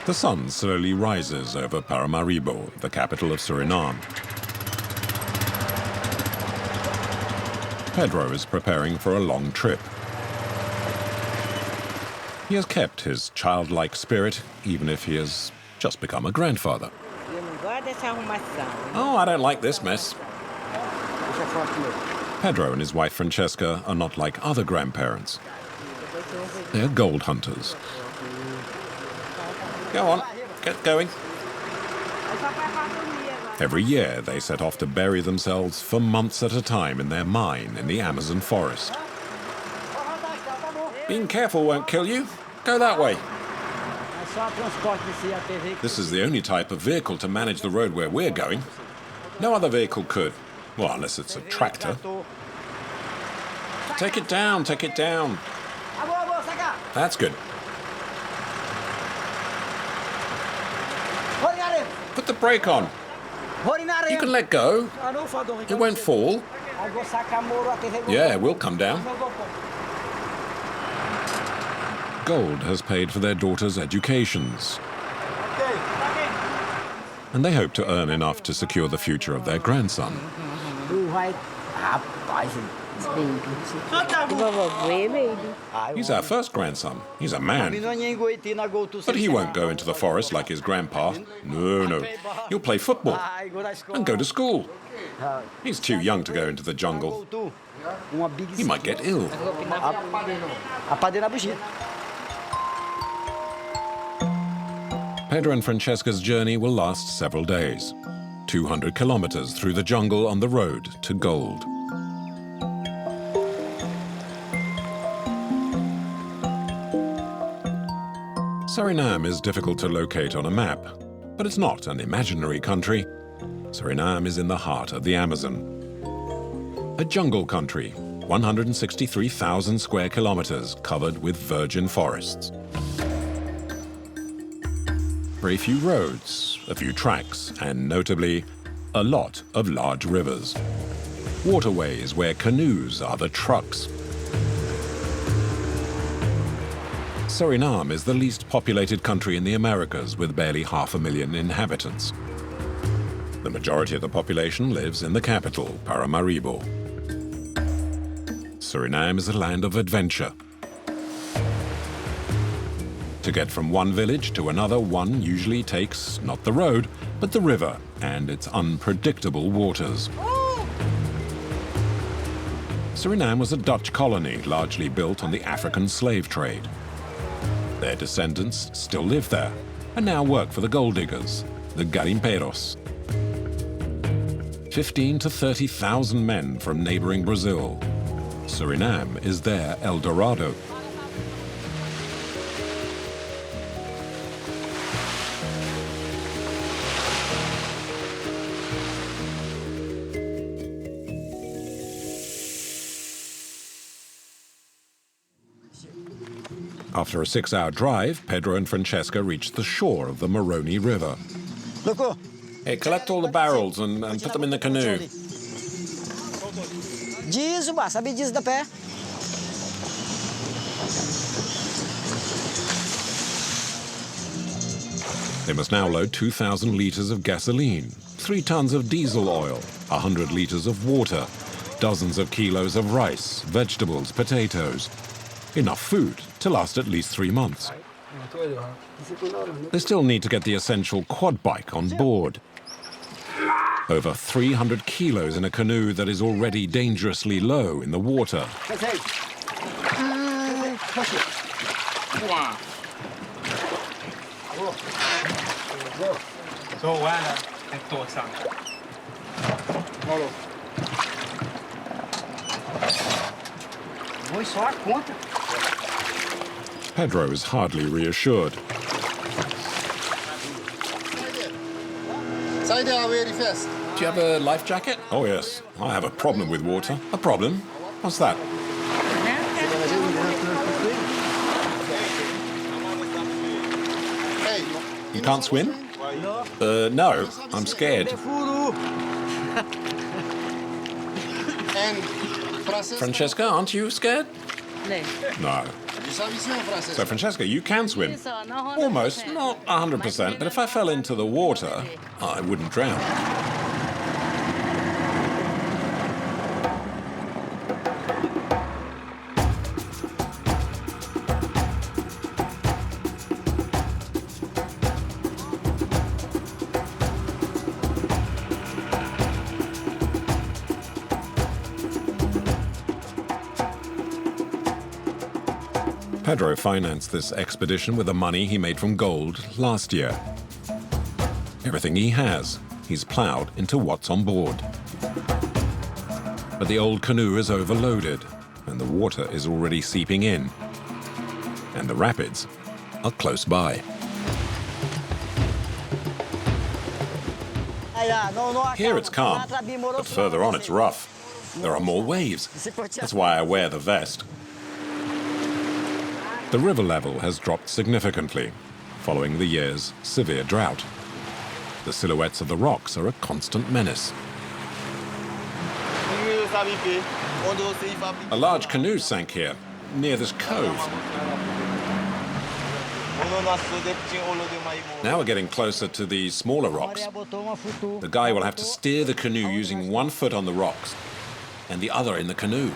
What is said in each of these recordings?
The sun slowly rises over Paramaribo, the capital of Suriname. Pedro is preparing for a long trip. He has kept his childlike spirit, even if he has just become a grandfather. Oh, I don't like this mess. Pedro and his wife Francesca are not like other grandparents. They're gold hunters. Go on, get going. Every year they set off to bury themselves for months at a time in their mine in the Amazon forest. Being careful won't kill you. Go that way. This is the only type of vehicle to manage the road where we're going. No other vehicle could. Well, unless it's a tractor. Take it down, take it down. That's good. Put the brake on. You can let go. It won't fall. Yeah, we'll come down. Gold has paid for their daughters' educations. And they hope to earn enough to secure the future of their grandson. He's our first grandson. He's a man. But he won't go into the forest like his grandpa. No. He'll play football and go to school. He's too young to go into the jungle. He might get ill. Pedro and Francesca's journey will last several days. 200 kilometers through the jungle on the road to gold. Suriname is difficult to locate on a map, but it's not an imaginary country. Suriname is in the heart of the Amazon. A jungle country, 163,000 square kilometers covered with virgin forests. Very few roads, a few tracks, and notably, a lot of large rivers. Waterways where canoes are the trucks. Suriname is the least populated country in the Americas with barely 500,000 inhabitants. The majority of the population lives in the capital, Paramaribo. Suriname is a land of adventure. To get from one village to another, one usually takes not the road, but the river and its unpredictable waters. Suriname was a Dutch colony largely built on the African slave trade. Their descendants still live there and now work for the gold diggers, the garimpeiros. 15,000 to 30,000 men from neighboring Brazil. Suriname is their El Dorado. After a 6-hour drive, Pedro and Francesca reached the shore of the Moroni River. Hey, collect all the barrels and put them in the canoe. They must now load 2,000 liters of gasoline, 3 tons of diesel oil, 100 liters of water, dozens of kilos of rice, vegetables, potatoes. Enough food to last at least 3 months. They still need to get the essential quad bike on board. Over 300 kilos in a canoe that is already dangerously low in the water. Pedro is hardly reassured. Do you have a life jacket? Oh, yes. I have a problem with water. A problem? What's that? You can't swim? No. I'm scared. Francesca, aren't you scared? No. So, Francesca, you can swim. Almost, not 100%, but if I fell into the water, I wouldn't drown. Pedro financed this expedition with the money he made from gold last year. Everything he has, he's ploughed into what's on board. But the old canoe is overloaded, and the water is already seeping in. And the rapids are close by. Here it's calm, but further on it's rough. There are more waves. That's why I wear the vest. The river level has dropped significantly, following the year's severe drought. The silhouettes of the rocks are a constant menace. A large canoe sank here, near this cove. Now we're getting closer to the smaller rocks. The guy will have to steer the canoe using one foot on the rocks and the other in the canoe.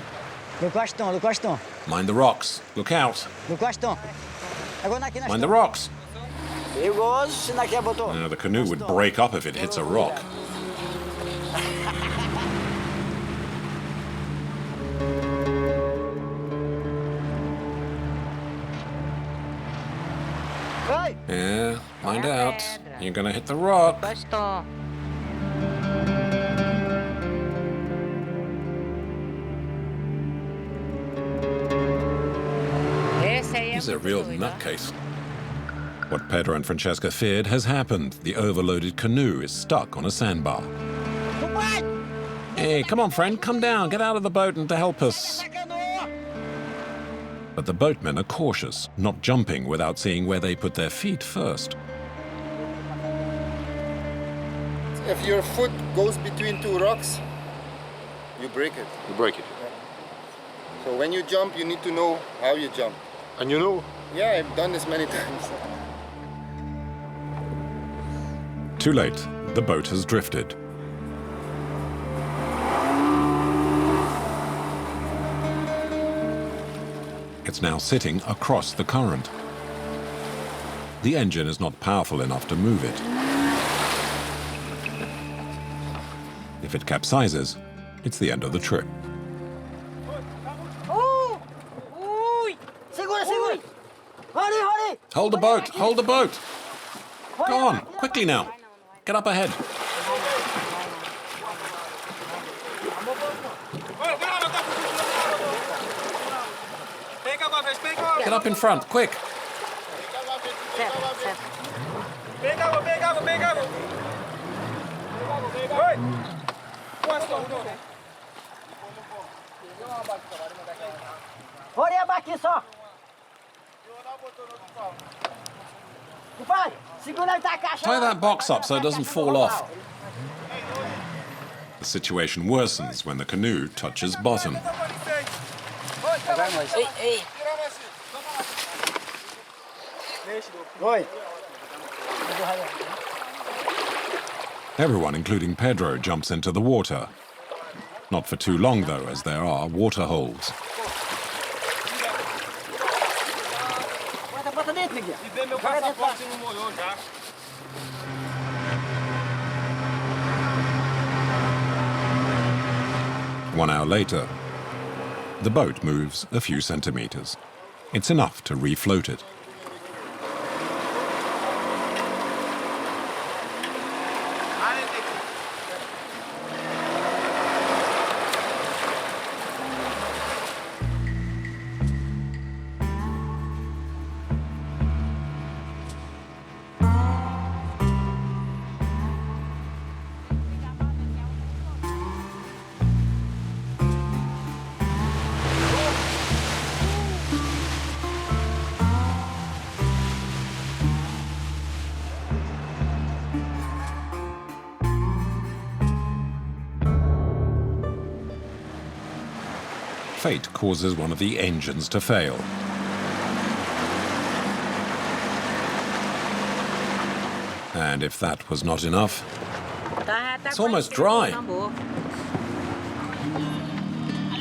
Mind the rocks. Look out. Mind the rocks. The canoe would break up if it hits a rock. Yeah, mind out. You're gonna hit the rock. He's a real nutcase. What Pedro and Francesca feared has happened. The overloaded canoe is stuck on a sandbar. Hey, come on, friend, come down. Get out of the boat and to help us. But the boatmen are cautious, not jumping without seeing where they put their feet first. If your foot goes between two rocks, you break it. You break it. Yeah. So when you jump, you need to know how you jump. And you know? Yeah, I've done this many times. Too late, the boat has drifted. It's now sitting across the current. The engine is not powerful enough to move it. If it capsizes, it's the end of the trip. Hold the boat! Hold the boat! Go on, quickly now. Get up ahead. Get up in front, quick. Tie that box up so it doesn't fall off. The situation worsens when the canoe touches bottom. Everyone, including Pedro, jumps into the water. Not for too long, though, as there are water holes. One hour later, the boat moves a few centimeters. It's enough to refloat it. Fate causes one of the engines to fail. And if that was not enough, it's almost dry.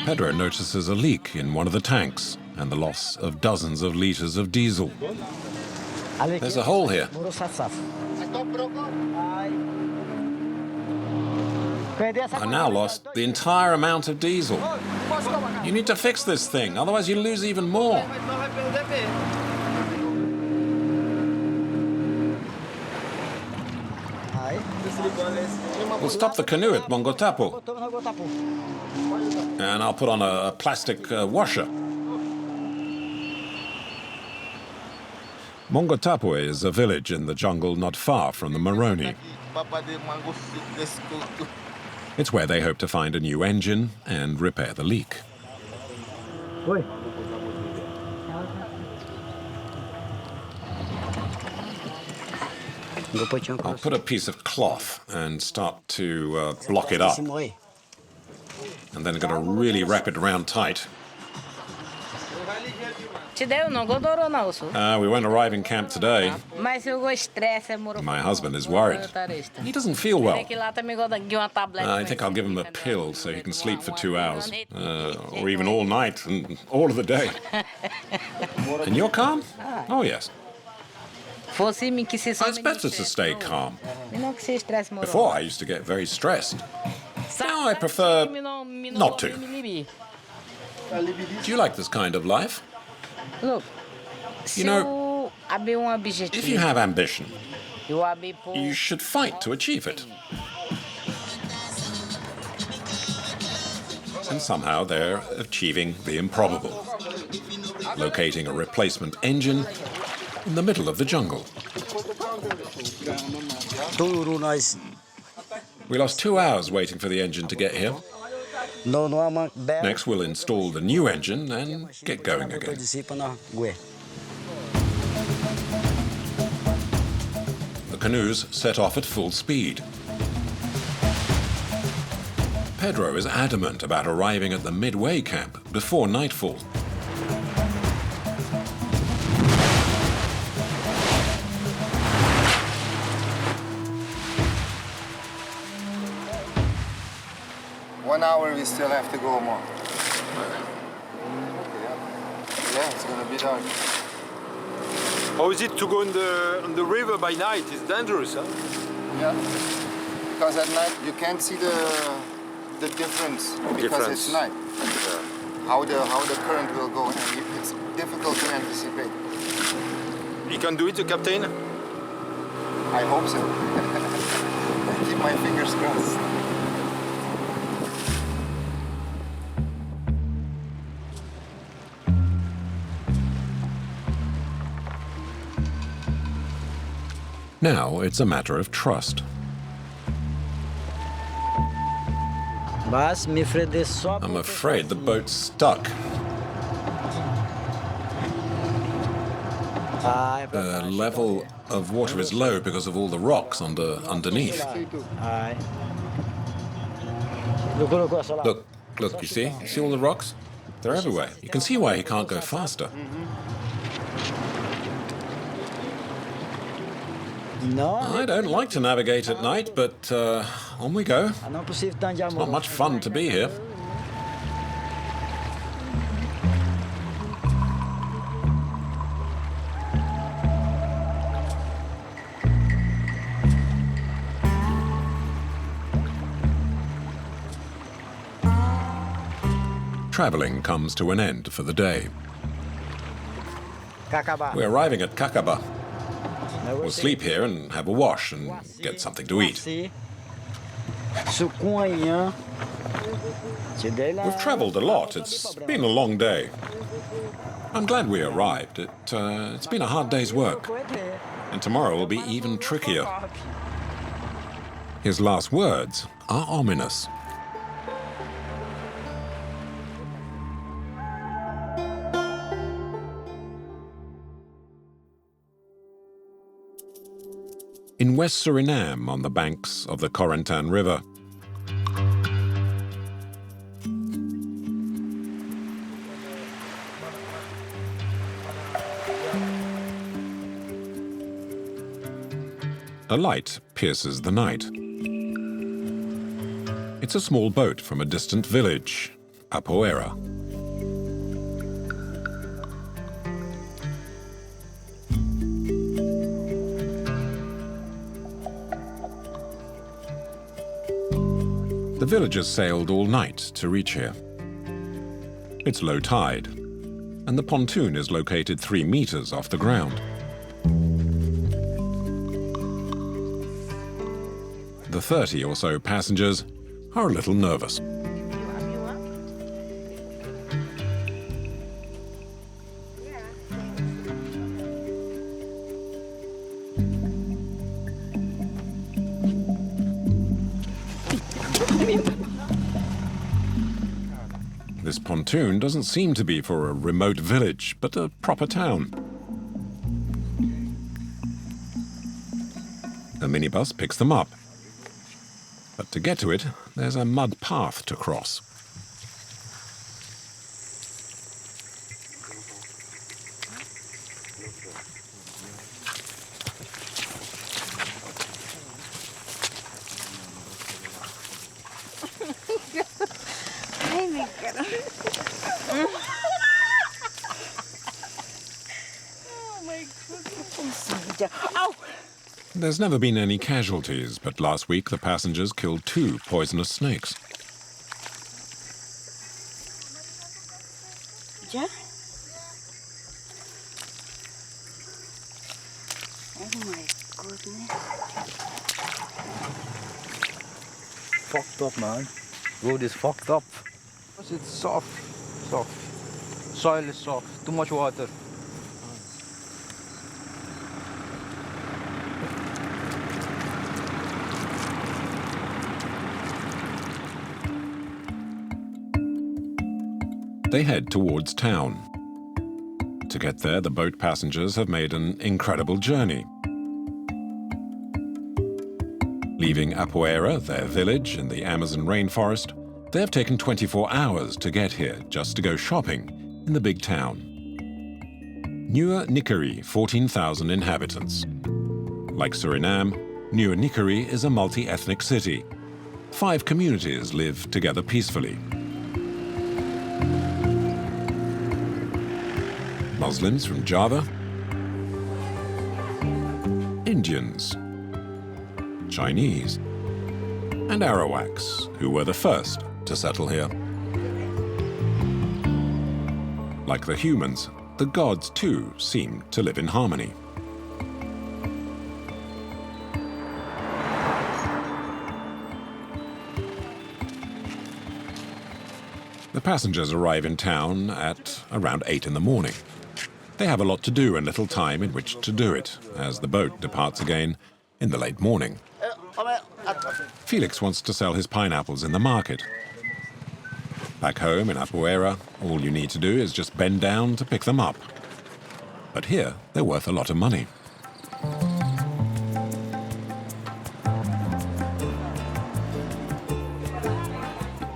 Pedro notices a leak in one of the tanks and the loss of dozens of liters of diesel. There's a hole here. I now lost the entire amount of diesel. You need to fix this thing, otherwise you lose even more. We'll stop the canoe at Mongotapo. And I'll put on a plastic washer. Mongotapo is a village in the jungle not far from the Moroni. It's where they hope to find a new engine and repair the leak. I'll put a piece of cloth and start to block it up. And then I'm going to really wrap it around tight. We won't arrive in camp today. My husband is worried. He doesn't feel well. I think I'll give him a pill so he can sleep for 2 hours. Or even all night and all of the day. And you're calm? Oh, yes. It's better to stay calm. Before, I used to get very stressed. Now I prefer not to. Do you like this kind of life? Look, you know, if you have ambition, you should fight to achieve it. And somehow they're achieving the improbable, locating a replacement engine in the middle of the jungle. We lost 2 hours waiting for the engine to get here. Next, we'll install the new engine and get going again. The canoes set off at full speed. Pedro is adamant about arriving at the midway camp before nightfall. One hour we still have to go more. Yeah, it's gonna be dark. How is it to go on the river by night? It's dangerous, huh? Yeah, because at night you can't see the difference because it's night. Yeah. How the current will go, and it's difficult to anticipate. You can do it, the captain? I hope so. I keep my fingers crossed. Now it's a matter of trust. I'm afraid the boat's stuck. The level of water is low because of all the rocks underneath. Look, you see? You see all the rocks? They're everywhere. You can see why he can't go faster. I don't like to navigate at night, but on we go. It's not much fun to be here. Traveling comes to an end for the day. We're arriving at Kakaba. We'll sleep here and have a wash and get something to eat. We've traveled a lot. It's been a long day. I'm glad we arrived. It's been a hard day's work. And tomorrow will be even trickier. His last words are ominous. In West Suriname, on the banks of the Corentin River, A light pierces the night. It's a small boat from a distant village, Apoera. The villagers sailed all night to reach here. It's low tide, and the pontoon is located 3 meters off the ground. The 30 or so passengers are a little nervous. This pontoon doesn't seem to be for a remote village, but a proper town. A minibus picks them up. But to get to it, there's a mud path to cross. There's never been any casualties, but last week the passengers killed 2 poisonous snakes. Yeah? Oh my goodness. Fucked up, man. Road is fucked up. It's soft. Soil is soft. Too much water. They head towards town. To get there, the boat passengers have made an incredible journey. Leaving Apoera, their village in the Amazon rainforest, they have taken 24 hours to get here just to go shopping in the big town. Nieuwe Nikkerie, 14,000 inhabitants. Like Suriname, Nieuwe Nikkerie is a multi-ethnic city. 5 communities live together peacefully. Muslims from Java, Indians, Chinese, and Arawaks, who were the first to settle here. Like the humans, the gods too seem to live in harmony. The passengers arrive in town at around 8 in the morning. They have a lot to do and little time in which to do it, as the boat departs again in the late morning. Felix wants to sell his pineapples in the market. Back home in Apoera, all you need to do is just bend down to pick them up. But here, they're worth a lot of money.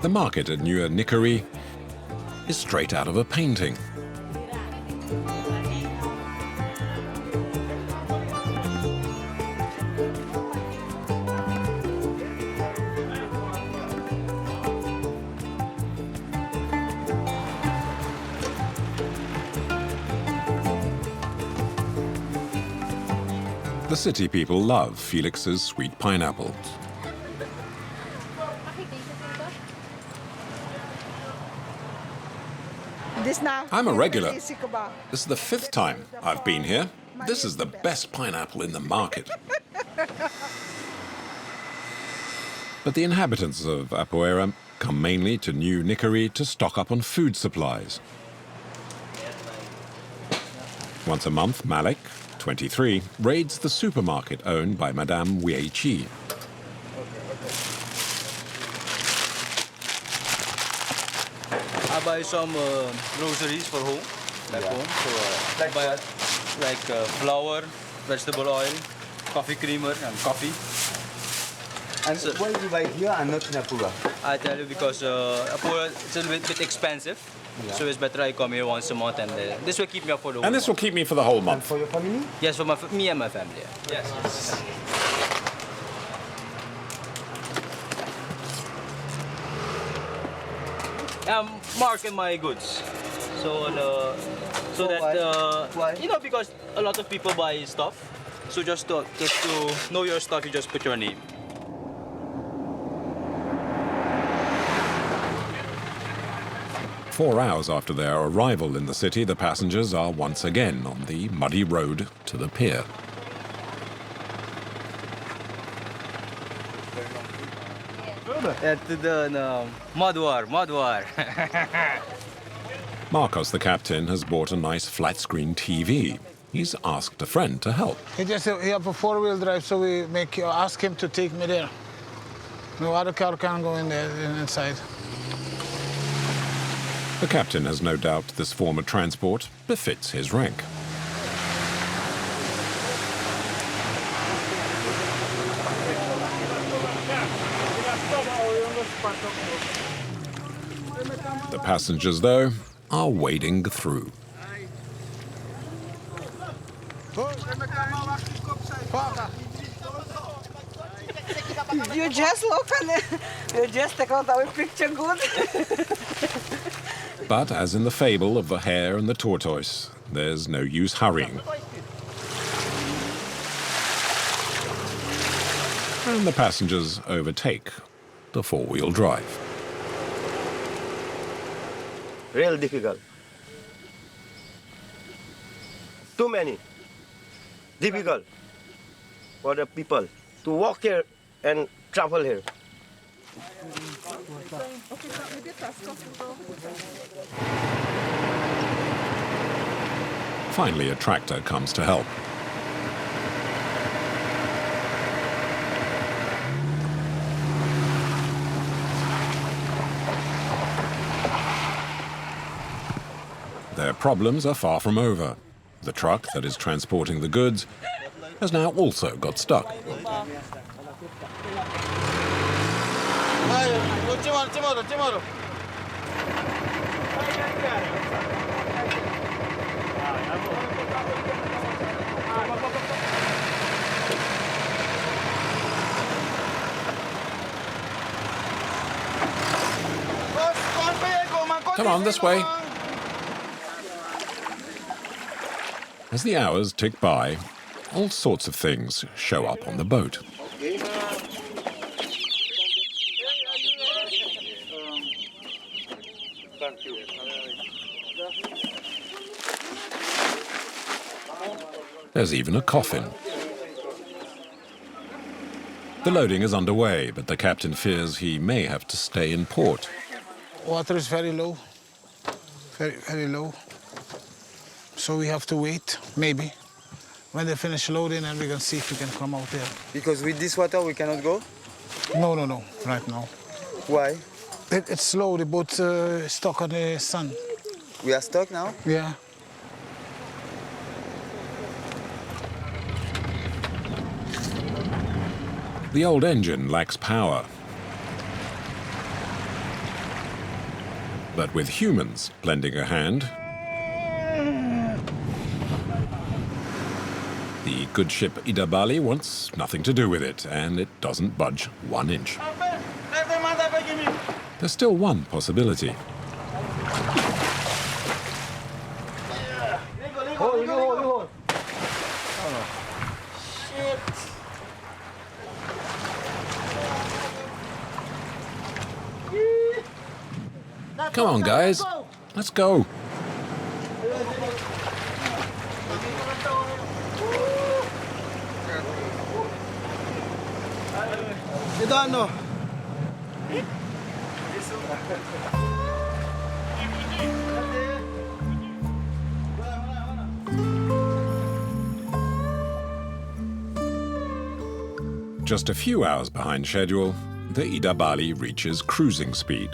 The market at Nieuwe Nikkerie is straight out of a painting. The city people love Felix's sweet pineapples. I'm a regular. This is the 5th time I've been here. This is the best pineapple in the market. But the inhabitants of Apoera come mainly to Nieuwe Nikkerie to stock up on food supplies. Once a month, Malik, 23, raids the supermarket owned by Madame Wei-Chi. I buy some groceries for home, back home. So I buy like flour, vegetable oil, coffee creamer, and coffee. And so, why do you buy here and not in Apoera? I tell you because Apoera is a bit expensive. Yeah. So it's better I come here once a month, and this will keep me up for the whole And this will keep me for the whole month. And for your family? Yes, for me and my family. Yes. marking my goods. So so that Why? you know, because a lot of people buy stuff. So just to know your stuff, you just put your name. Four hours after their arrival in the city, the passengers are once again on the muddy road to the pier. To the mud war. Marcos, the captain, has bought a nice flat-screen TV. He's asked a friend to help. He have a four-wheel drive, so we ask him to take me there. No other car can go in there inside. The captain has no doubt this form of transport befits his rank. The passengers, though, are wading through. You just look and you just take out our picture good. But as in the fable of the hare and the tortoise, there's no use hurrying. And the passengers overtake the four-wheel drive. Real difficult. Too many. Difficult for the people to walk here and travel here. Finally, a tractor comes to help. Their problems are far from over. The truck that is transporting the goods has now also got stuck. Come on, this way. As the hours tick by, all sorts of things show up on the boat. There's even a coffin. The loading is underway, but the captain fears he may have to stay in port. Water is very low, very low. So we have to wait, maybe. When they finish loading, and we can see if we can come out there. Because with this water we cannot go? No, right now. Why? It's slow, the boat's stuck on the sun. We are stuck now? Yeah. The old engine lacks power. But with humans lending a hand, the good ship Idabali wants nothing to do with it, and it doesn't budge 1 inch. There's still one possibility. Come on, guys. Let's go. Just a few hours behind schedule, the Idabali reaches cruising speed.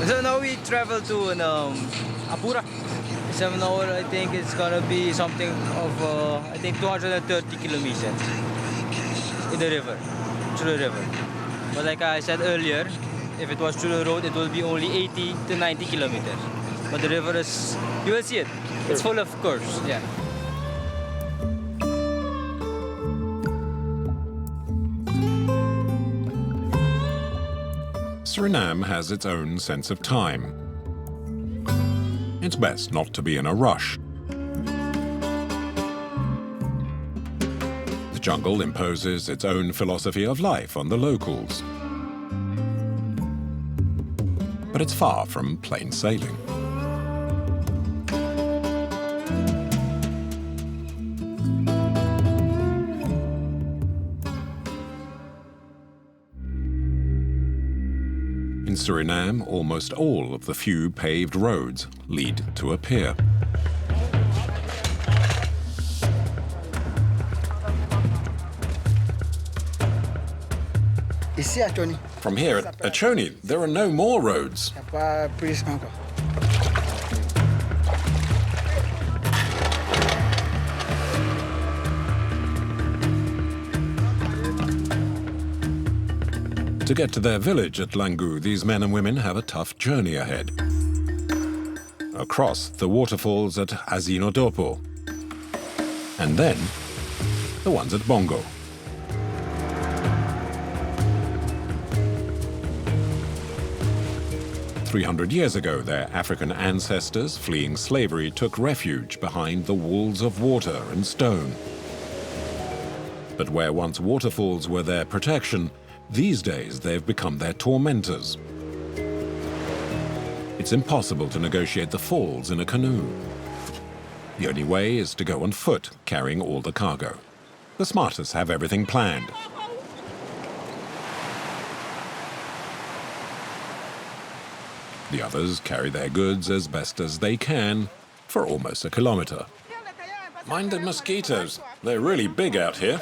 So now we travel to Apura. 7 hours, I think it's gonna be something of, I think 230 kilometers in the river, through the river. But like I said earlier, if it was through the road, it will be only 80 to 90 kilometers. But the river is, you will see it. It's full of curves, yeah. Suriname has its own sense of time. It's best not to be in a rush. The jungle imposes its own philosophy of life on the locals. But it's far from plain sailing. In Suriname, almost all of the few paved roads lead to a pier. From here at Achoni, there are no more roads. To get to their village at Langu, these men and women have a tough journey ahead. Across the waterfalls at Azinodopo, and then the ones at Bongo. "300 years ago, their African ancestors, fleeing slavery, took refuge behind the walls of water and stone. But where once waterfalls were their protection, these days they've become their tormentors. It's impossible to negotiate the falls in a canoe. The only way is to go on foot, carrying all the cargo. The smartest have everything planned. The others carry their goods as best as they can for almost a kilometer. Mind the mosquitoes. They're really big out here.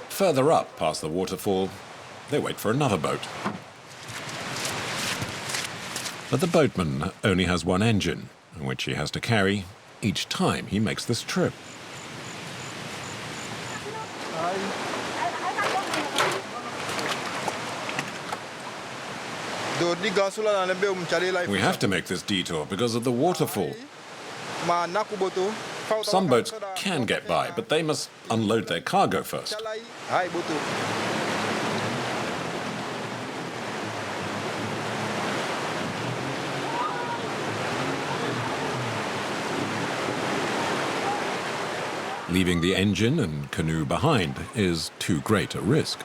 Further up past the waterfall, they wait for another boat. But the boatman only has one engine, which he has to carry each time he makes this trip. We have to make this detour because of the waterfall. Some boats can get by, but they must unload their cargo first. Leaving the engine and canoe behind is too great a risk.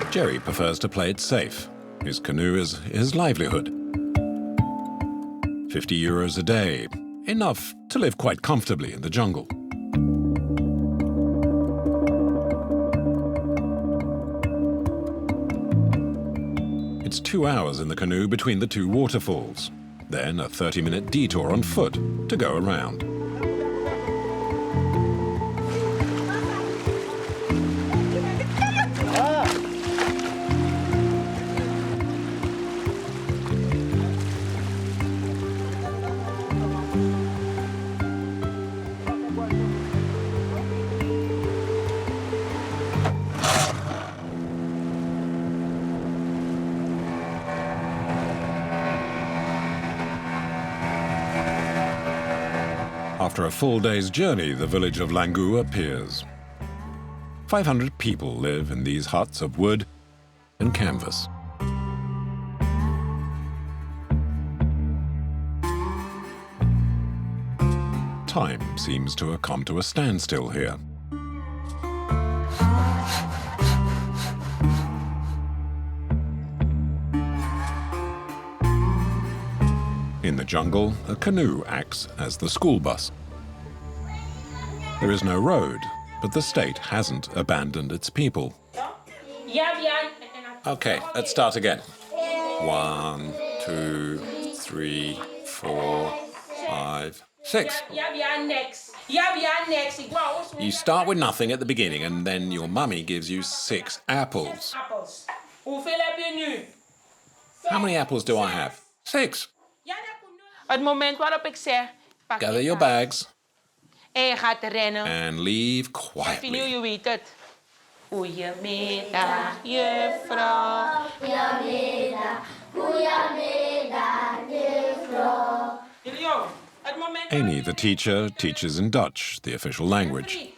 Jerry prefers to play it safe. His canoe is his livelihood. 50 euros a day, enough to live quite comfortably in the jungle. It's 2 hours in the canoe between the two waterfalls, then a 30-minute detour on foot to go around. After a full day's journey, the village of Langu appears. 500 people live in these huts of wood and canvas. Time seems to have come to a standstill here. In the jungle, a canoe acts as the school bus. There is no road, but the state hasn't abandoned its people. Okay, let's start again. 1, 2, 3, 4, 5, 6. You start with nothing at the beginning and then your mummy gives you 6 apples. How many apples do I have? 6. Het moment waarop ik zeg, pak Gather je your tas bags en je gaat rennen. and leave Continue, quietly. je weet het. Goedemiddag, juffrouw. Goedemiddag, juffrouw. Julio, het moment Amy, the teacher, teaches in Dutch, the official language.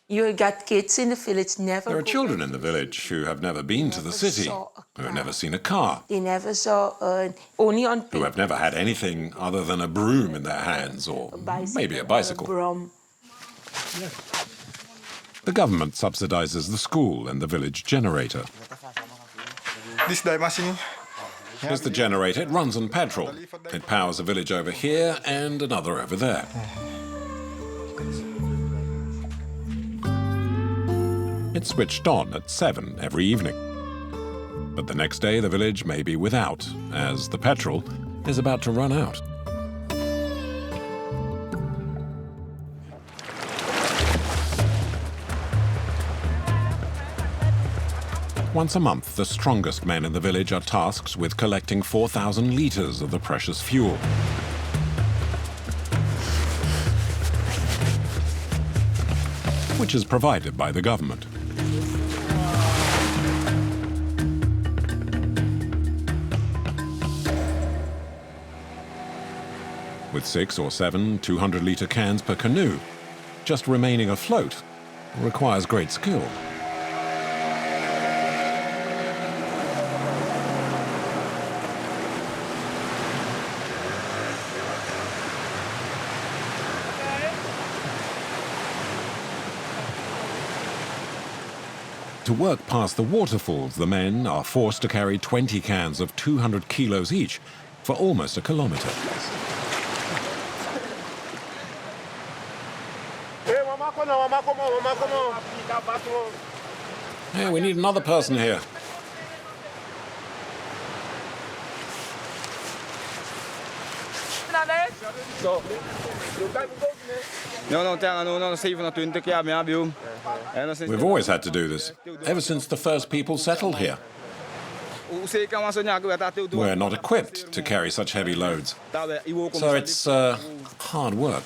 You got kids in the village never There are go children in the village who have never been to the city, who have never seen a car, They never saw only on who have never had anything other than a broom in their hands or maybe a bicycle. Brom. The government subsidizes the school and the village generator. This die machine. Here's the generator. It runs on petrol. It powers a village over here and another over there. It's switched on at 7 every evening. But the next day the village may be without, as the petrol is about to run out. Once a month, the strongest men in the village are tasked with collecting 4,000 litres of the precious fuel. Which is provided by the government. With 6 or 7 200-litre cans per canoe, just remaining afloat requires great skill. To work past the waterfalls, the men are forced to carry 20 cans of 200 kilos each for almost a kilometre. Hey, we need another person here. We've always had to do this, ever since the first people settled here. We're not equipped to carry such heavy loads, so it's hard work.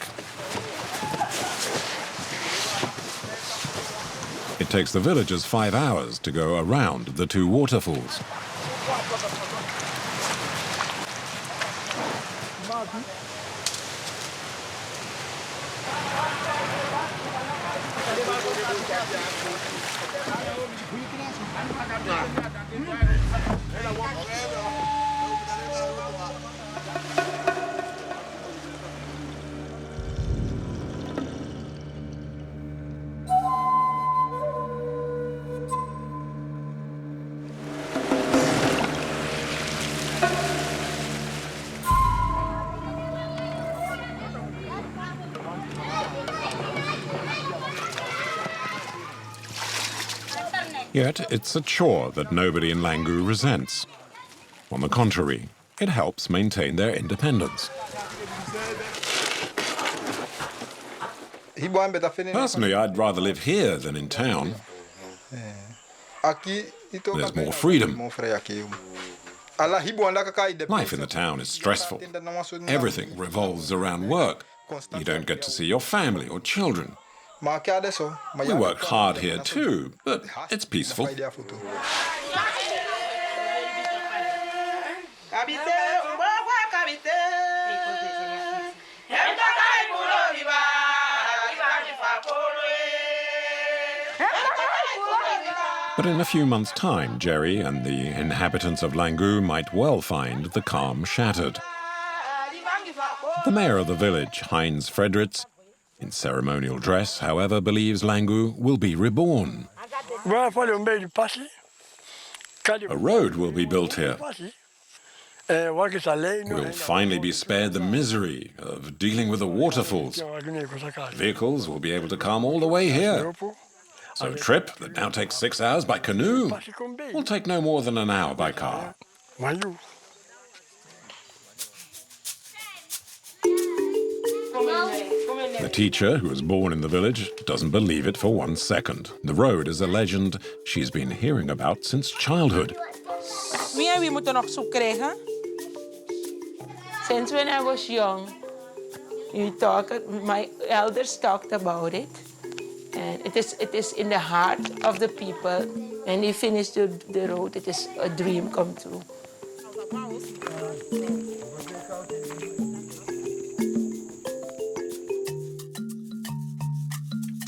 It takes the villagers 5 hours to go around the 2 waterfalls. Yet it's a chore that nobody in Langu resents. On the contrary, it helps maintain their independence. Personally, I'd rather live here than in town. There's more freedom. Life in the town is stressful. Everything revolves around work. You don't get to see your family or children. We work hard here too, but it's peaceful. But in a few months' time, Jerry and the inhabitants of Langu might well find the calm shattered. The mayor of the village, Heinz Frederitz, in ceremonial dress, however, believes Langu will be reborn. A road will be built here. We'll finally be spared the misery of dealing with the waterfalls. Vehicles will be able to come all the way here. So a trip that now takes 6 hours by canoe will take no more than an hour by car. The teacher, who was born in the village, doesn't believe it for 1 second. The road is a legend she's been hearing about since childhood. Wie moet er nog zoek krijgen? Since when I was young, my elders talked about it. And it is in the heart of the people. When they finish the road, it is a dream come true.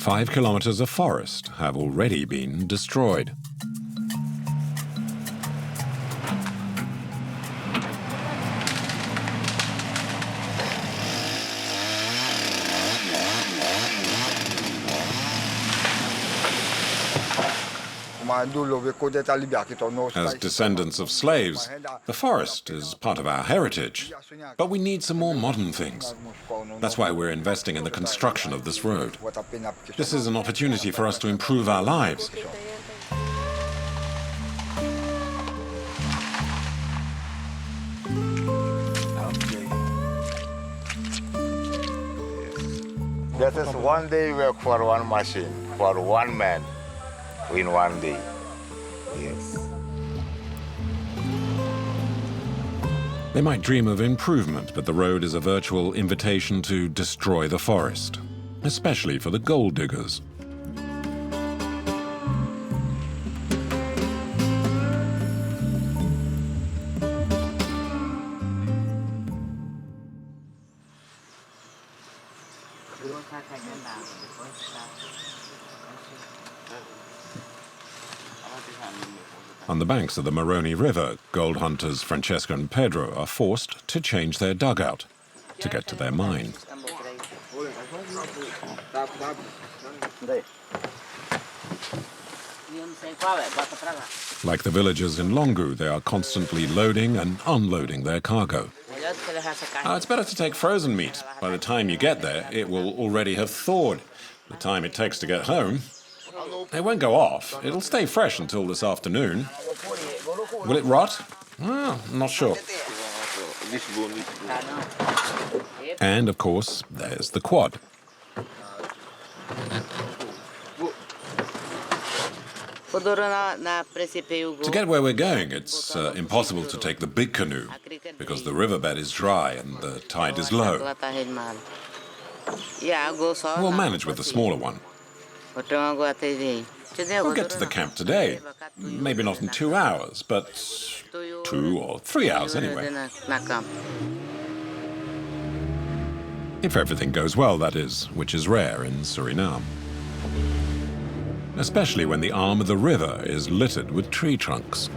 5 kilometers of forest have already been destroyed. As descendants of slaves, the forest is part of our heritage. But we need some more modern things. That's why we're investing in the construction of this road. This is an opportunity for us to improve our lives. That is one day work for one machine, for one man, in one day. Yes. They might dream of improvement, but the road is a virtual invitation to destroy the forest, especially for the gold diggers. On the banks of the Moroni River, gold hunters Francesca and Pedro are forced to change their dugout to get to their mine. Like the villagers in Longu, they are constantly loading and unloading their cargo. It's better to take frozen meat. By the time you get there, it will already have thawed. The time it takes to get home, it won't go off. It'll stay fresh until this afternoon. Will it rot? Well, I'm not sure. And, of course, there's the quad. To get where we're going, it's impossible to take the big canoe because the riverbed is dry and the tide is low. We'll manage with the smaller one. We'll get to the camp today. Maybe not in 2 hours, but 2 or 3 hours anyway. If everything goes well, that is, which is rare in Suriname. Especially when the arm of the river is littered with tree trunks.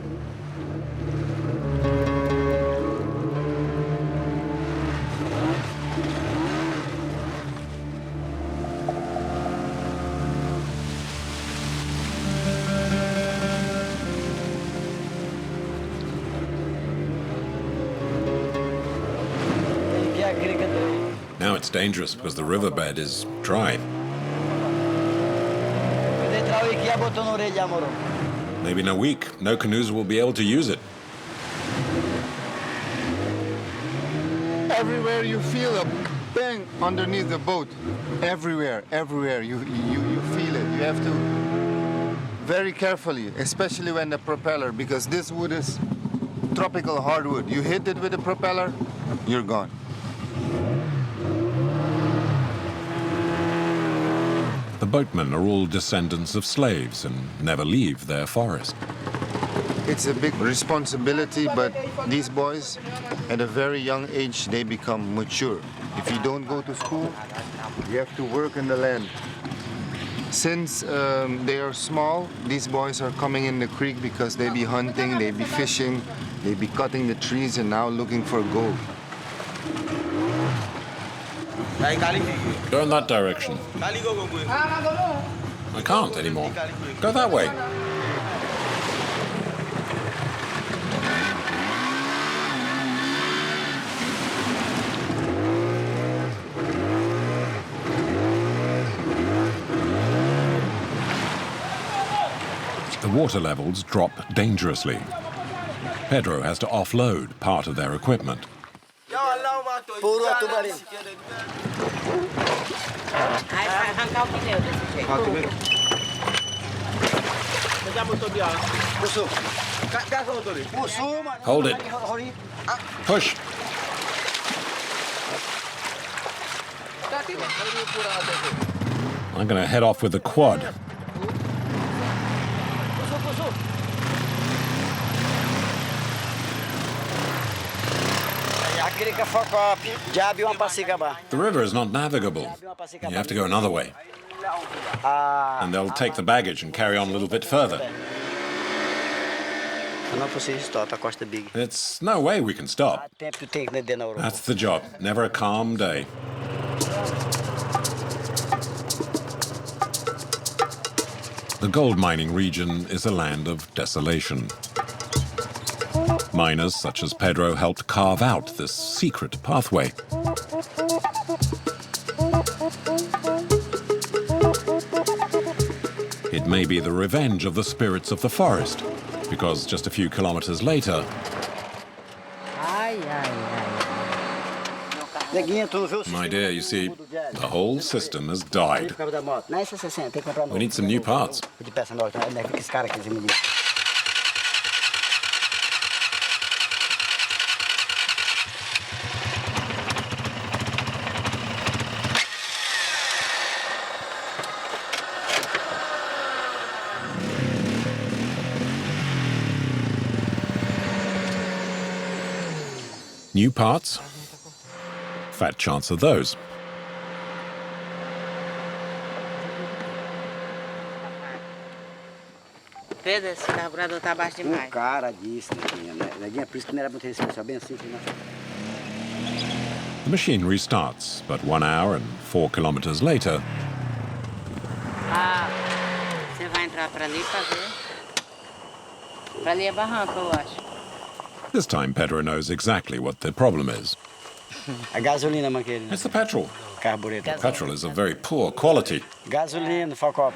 Now it's dangerous because the riverbed is dry. Maybe in a week, no canoes will be able to use it. Everywhere you feel a bang underneath the boat. Everywhere, you feel it. You have to very carefully, especially when the propeller, because this wood is tropical hardwood. You hit it with the propeller, you're gone. The boatmen are all descendants of slaves and never leave their forest. It's a big responsibility, but these boys, at a very young age, they become mature. If you don't go to school, you have to work in the land. Since they are small, these boys are coming in the creek because they be hunting, they be fishing, they be cutting the trees and now looking for gold. Go in that direction. I can't anymore. Go that way. The water levels drop dangerously. Pedro has to offload part of their equipment. Puro tubarin. Arrancar o pneu desse jeito. Hold it. Push. I'm going to head off with the quad. The river is not navigable. You have to go another way. And they'll take the baggage and carry on a little bit further. It's no way we can stop. That's the job. Never a calm day. The gold mining region is a land of desolation. Miners such as Pedro helped carve out this secret pathway. It may be the revenge of the spirits of the forest, because just a few kilometers later, my dear, you see, the whole system has died. We need some new parts. New parts? Fat chance of those. Pedro, esse carburador tá baixo demais. Cara disse, neguinha, por isso que não era muito respeito, bem assim. The machine restarts, but 1 hour and 4 kilometers later. Ah, você vai entrar para ali para ver. Para ali é barranco, eu acho. This time Pedro knows exactly what the problem is. A gasolina, Manqueira. It's the petrol. Carburetor. Petrol is of very poor quality. Gasolina, foco.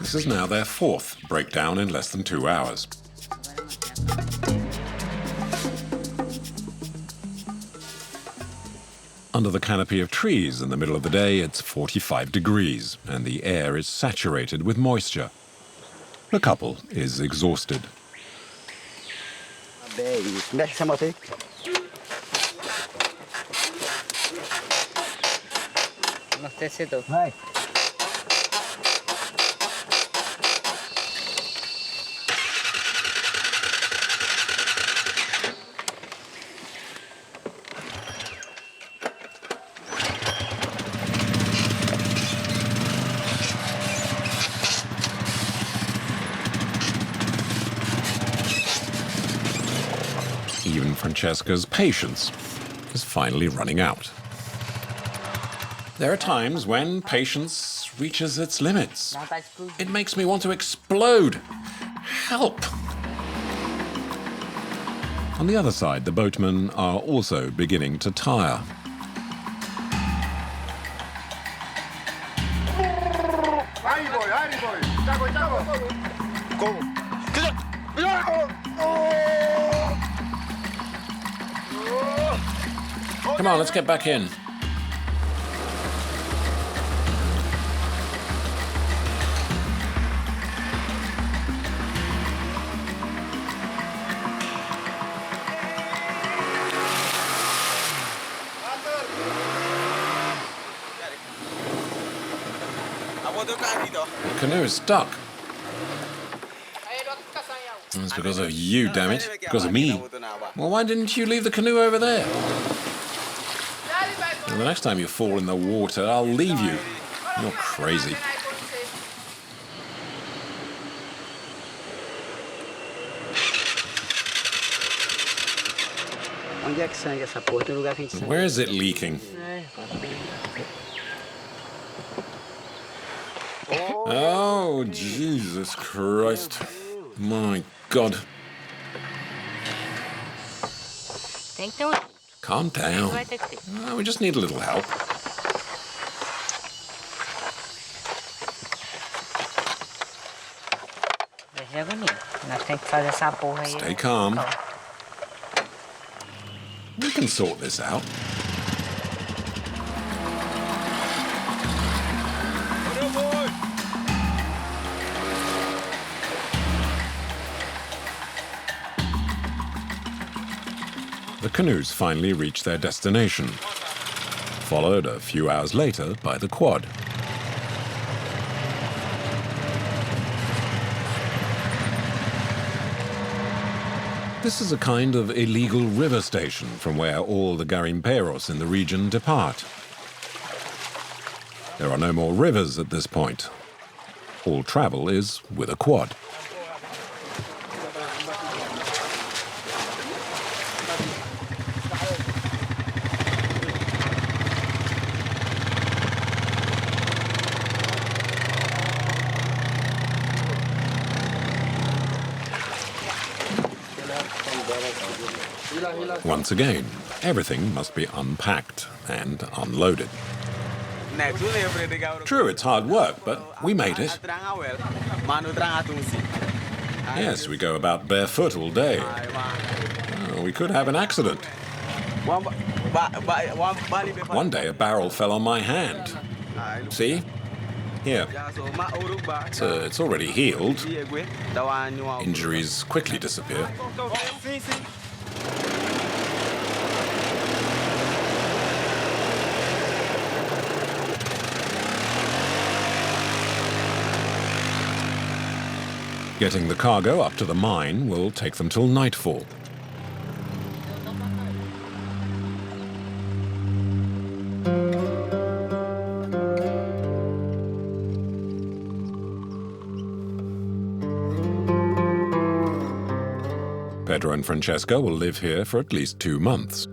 This is now their fourth breakdown in less than 2 hours. Under the canopy of trees in the middle of the day, it's 45 degrees, and the air is saturated with moisture. The couple is exhausted. Vai. Even Francesca's patience is finally running out. There are times when patience reaches its limits. It makes me want to explode. Help! On the other side, the boatmen are also beginning to tire. Come on, let's get back in. The canoe is stuck. It's because of you, damn it. Because of me. Well, why didn't you leave the canoe over there? Well, the next time you fall in the water, I'll leave you. You're crazy. Where is it leaking? Oh, Jesus Christ. My God. Calm down. Oh, we just need a little help. Stay calm. We can sort this out. The canoes finally reach their destination, followed a few hours later by the quad. This is a kind of illegal river station from where all the garimperos in the region depart. There are no more rivers at this point. All travel is with a quad. Once again, everything must be unpacked and unloaded. True, it's hard work, but we made it. Yes, we go about barefoot all day. Oh, we could have an accident. One day a barrel fell on my hand. See? Here. It's already healed. Injuries quickly disappear. Getting the cargo up to the mine will take them till nightfall. Pedro and Francesca will live here for at least 2 months.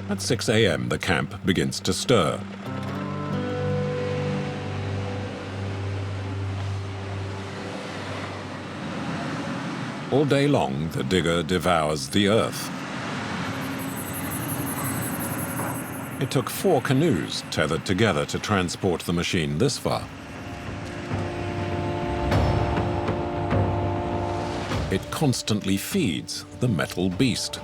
At 6 a.m., the camp begins to stir. All day long, the digger devours the earth. It took 4 canoes tethered together to transport the machine this far. It constantly feeds the metal beast.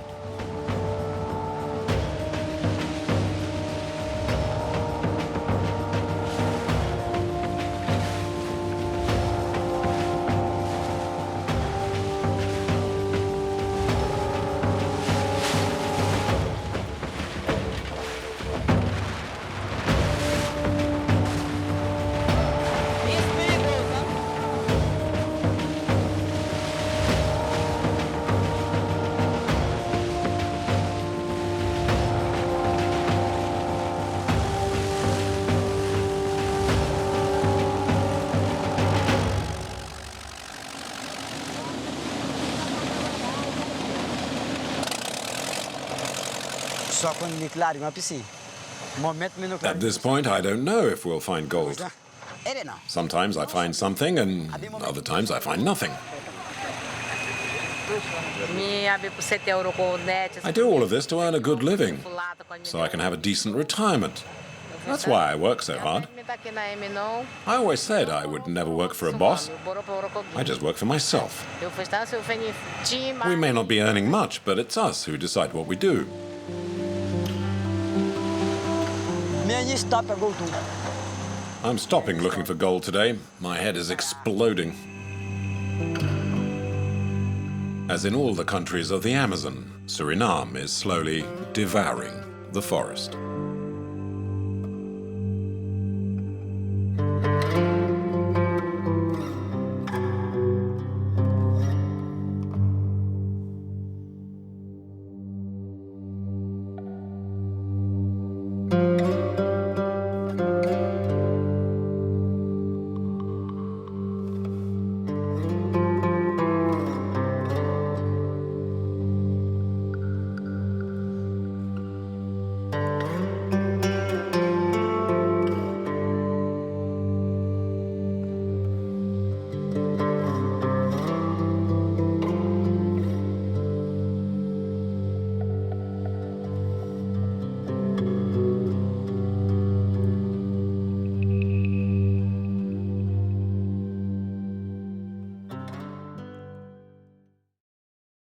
At this point, I don't know if we'll find gold. Sometimes I find something, and other times I find nothing. I do all of this to earn a good living, so I can have a decent retirement. That's why I work so hard. I always said I would never work for a boss. I just work for myself. We may not be earning much, but it's us who decide what we do. I'm stopping looking for gold today. My head is exploding. As in all the countries of the Amazon, Suriname is slowly devouring the forest.